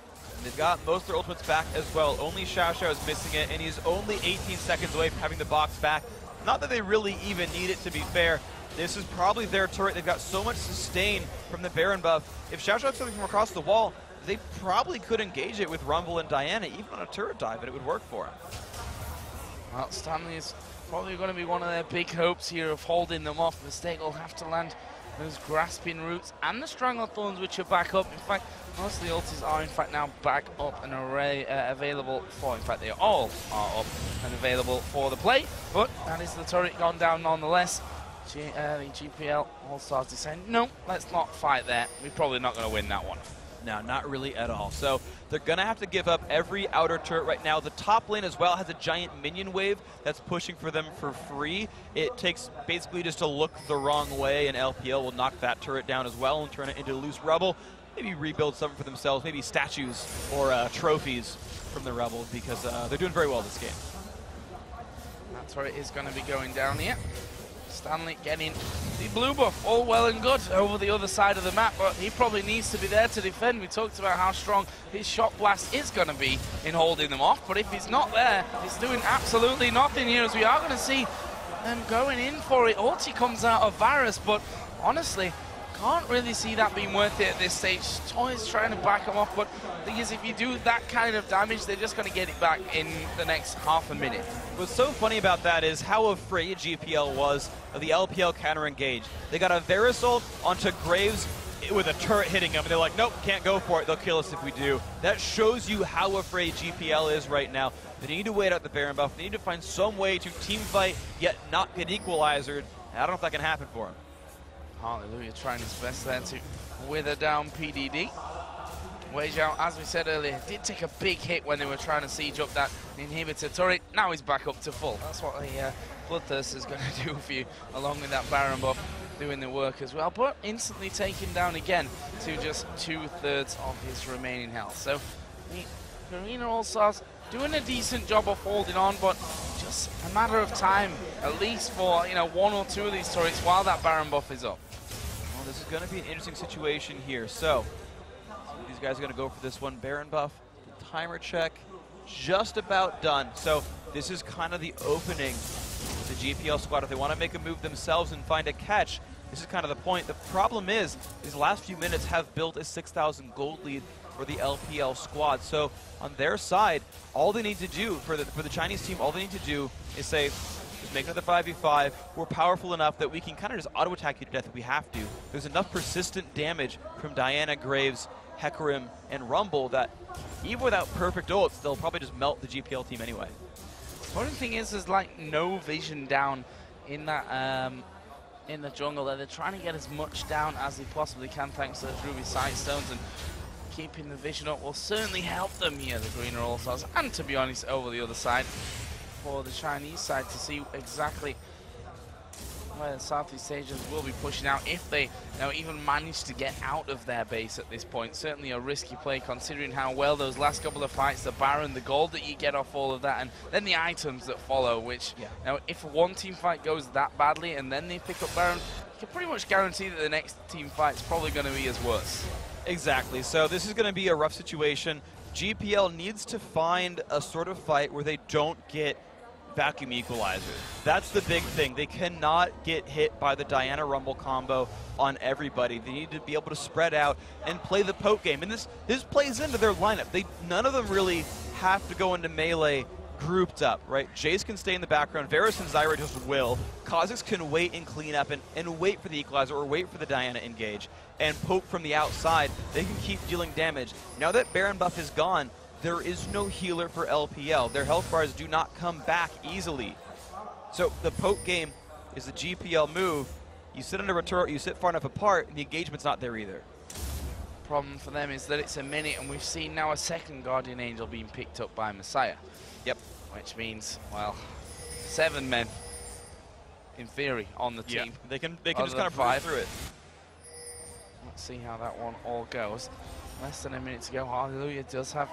They've got most of their ultimates back as well. Only Xiao Xiao is missing it, and he's only 18 seconds away from having the box back. Not that they really even need it, to be fair. This is probably their turret. They've got so much sustain from the Baron buff. If Xiao Xiao's coming from across the wall, they probably could engage it with Rumble and Diana, even on a turret dive, and it would work for him. Well, Stanley is probably going to be one of their big hopes here of holding them off. Mistake will have to land those grasping roots and the Strangled Thorns, which are back up. In fact, most of the ultis are in fact now back up and available for, in fact they all are up and available for the play, but that is the turret gone down nonetheless. The GPL All-Stars decide, no, let's not fight there. We're probably not going to win that one. No, not really at all. So they're going to have to give up every outer turret right now. The top lane as well has a giant minion wave that's pushing for them for free. It takes basically just to look the wrong way, and LPL will knock that turret down as well and turn it into loose rubble. Maybe rebuild something for themselves, maybe statues or trophies from the rebels, because they're doing very well this game. That turret is going to be going down here. Stanley getting the blue buff, all well and good over the other side of the map, but he probably needs to be there to defend. We talked about how strong his shot blast is going to be in holding them off, but if he's not there, he's doing absolutely nothing here, as we are going to see them going in for it. Ulti comes out of Varus, but honestly, can't really see that being worth it at this stage. Toy's trying to back him off, but the thing is, if you do that kind of damage, they're just going to get it back in the next half a minute. What's so funny about that is how afraid GPL was of the LPL counter-engage. They got a Varus ult onto Graves with a turret hitting him, and they're like, nope, can't go for it. They'll kill us if we do. That shows you how afraid GPL is right now. They need to wait out the Baron buff. They need to find some way to team fight, yet not get equalizered. I don't know if that can happen for him. Hallelujah, trying his best there to wither down PDD. Wei Zhao, as we said earlier, did take a big hit when they were trying to siege up that inhibitor turret. Now he's back up to full. That's what the Bloodthirst is going to do for you, along with that Baron buff doing the work as well. But instantly taken down again to just 2/3 of his remaining health. So the Arena All-Stars doing a decent job of holding on, but just a matter of time, at least for one or two of these turrets while that Baron buff is up. Well, this is going to be an interesting situation here. So these guys are going to go for this one. Baron buff, the timer check, just about done. So this is kind of the opening of the GPL squad. If they want to make a move themselves and find a catch, this is kind of the point. The problem is these last few minutes have built a 6,000 gold lead for the LPL squad. So on their side, all they need to do for the Chinese team, all they need to do is say, just make another 5v5. We're powerful enough that we can kind of just auto-attack you to death if we have to. There's enough persistent damage from Diana, Graves, Hecarim, and Rumble that even without perfect ults, they'll probably just melt the GPL team anyway. The funny thing is, there's like no vision down in that in the jungle there. They're trying to get as much down as they possibly can thanks to those Ruby Side Stones, and keeping the vision up will certainly help them here, the greener All-Stars, and to be honest, over the other side, for the Chinese side to see exactly where the Southeast Asians will be pushing out if they even manage to get out of their base at this point. Certainly a risky play considering how well those last couple of fights, the Baron, the gold that you get off all of that, and then the items that follow, which, if one team fight goes that badly and then they pick up Baron, you can pretty much guarantee that the next team fight's probably going to be as worse. Exactly. So this is going to be a rough situation. GPL needs to find a sort of fight where they don't get vacuum equalizer. That's the big thing. They cannot get hit by the Diana Rumble combo on everybody. They need to be able to spread out and play the poke game. And this plays into their lineup. None of them really have to go into melee grouped up, right? Jace can stay in the background. Varus and Zyra just will. Kha'Zix can wait and clean up and wait for the equalizer or wait for the Diana engage and poke from the outside. They can keep dealing damage. Now that Baron buff is gone, there is no healer for LPL. Their health bars do not come back easily. So the poke game is the GPL move. You sit under a turret, you sit far enough apart, and the engagement's not there either. Problem for them is that it's a minute, and we've seen now a second Guardian Angel being picked up by Messiah. Yep. Which means, well, 7 men, in theory, on the team. They can just kind of breeze through it. Let's see how that one all goes. Less than a minute to go. Hallelujah does have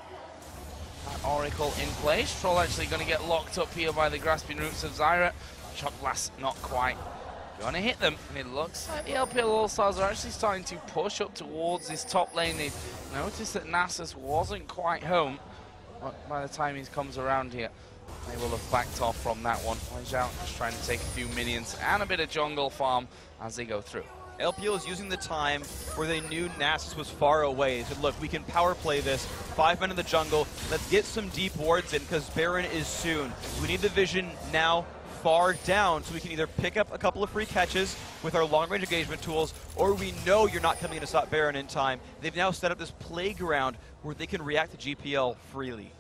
that Oracle in place. Troll actually going to get locked up here by the grasping roots of Zyra. Shock Blast not quite going to hit them. And it looks like the LPL All-Stars are actually starting to push up towards this top lane. They noticed that Nasus wasn't quite home. But by the time he comes around here, they will have backed off from that one. Zhao just trying to take a few minions and a bit of jungle farm as they go through. LPL is using the time where they knew Nasus was far away. They said, look, we can power play this. 5 men in the jungle. Let's get some deep wards in because Baron is soon. We need the vision now far down so we can either pick up a couple of free catches with our long-range engagement tools, or we know you're not coming in to stop Baron in time. They've now set up this playground where they can react to GPL freely.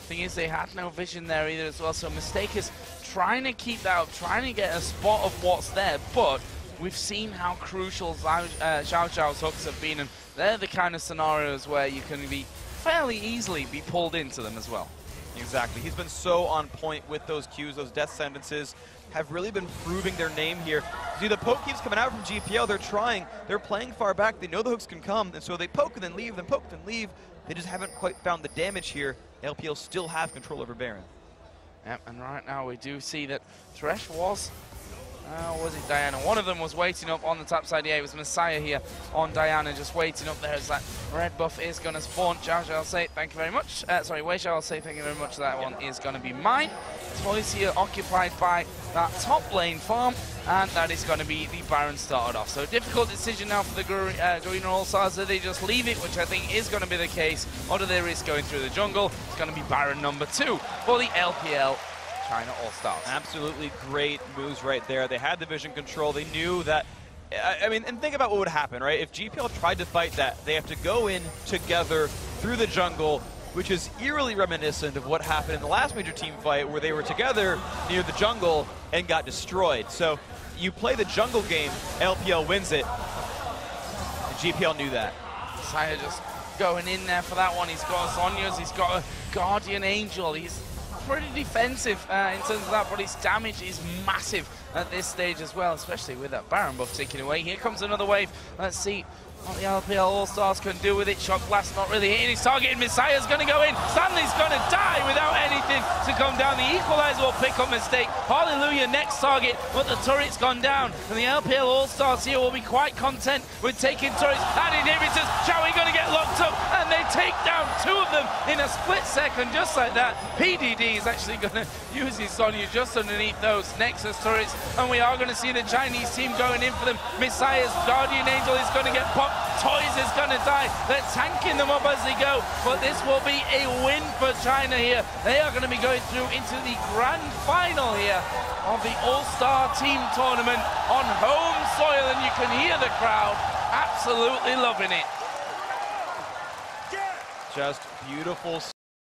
Thing is, they had no vision there either as well, so Mistake is trying to keep that up, trying to get a spot of what's there, but we've seen how crucial Xiao Zhao's hooks have been, and they're the kind of scenarios where you can be fairly easily be pulled into them as well. Exactly. He's been so on point with those Qs. Those death sentences have really been proving their name here. See, the poke keeps coming out from GPL. They're trying. They're playing far back. They know the hooks can come, and so they poke and then leave, then poke and leave. They just haven't quite found the damage here. LPL still have control over Baron. Yep, and right now we do see that Thresh was it Diana? One of them was waiting up on the top side. Yeah, it was Messiah here on Diana, just waiting up there as that red buff is going to spawn. Zhao Zhao say thank you very much. Sorry, Wei Zhao will say thank you very much. That one is going to be mine. Toys here occupied by that top lane farm, and that is going to be the Baron started off. So difficult decision now for the Greener All-Stars. Do they just leave it, which I think is going to be the case, or do they risk going through the jungle? It's going to be Baron number 2 for the LPL China All-Stars. Absolutely great moves right there. They had the vision control. They knew that, I mean, and think about what would happen, right? If GPL tried to fight that, they have to go in together through the jungle, which is eerily reminiscent of what happened in the last major team fight where they were together near the jungle and got destroyed. So you play the jungle game, LPL wins it. And GPL knew that. Saya just going in there for that one. He's got Sonya's, he's got a Guardian Angel. He's pretty defensive in terms of that, but his damage is massive at this stage as well, especially with that Baron buff taken away. Here comes another wave. Let's see what the LPL All-Stars can do with it. Shock Blast not really hitting his target. Messiah's going to go in. Stanley's going to die without anything to come down. The equalizer will pick up Mistake. Hallelujah, next target, but the turret's gone down. And the LPL All-Stars here will be quite content with taking turrets and inhibitors. Joey going to get locked up, and they take down 2 of them in a split second, just like that. PDD is actually going to use his Sonya just underneath those Nexus turrets, and we are going to see the Chinese team going in for them. Messiah's Guardian Angel is going to get popped. Toys is going to die. They're tanking them up as they go, but this will be a win for China here. They are going to be going through into the grand final here of the All-Star Team Tournament on home soil, and you can hear the crowd absolutely loving it. Just beautiful.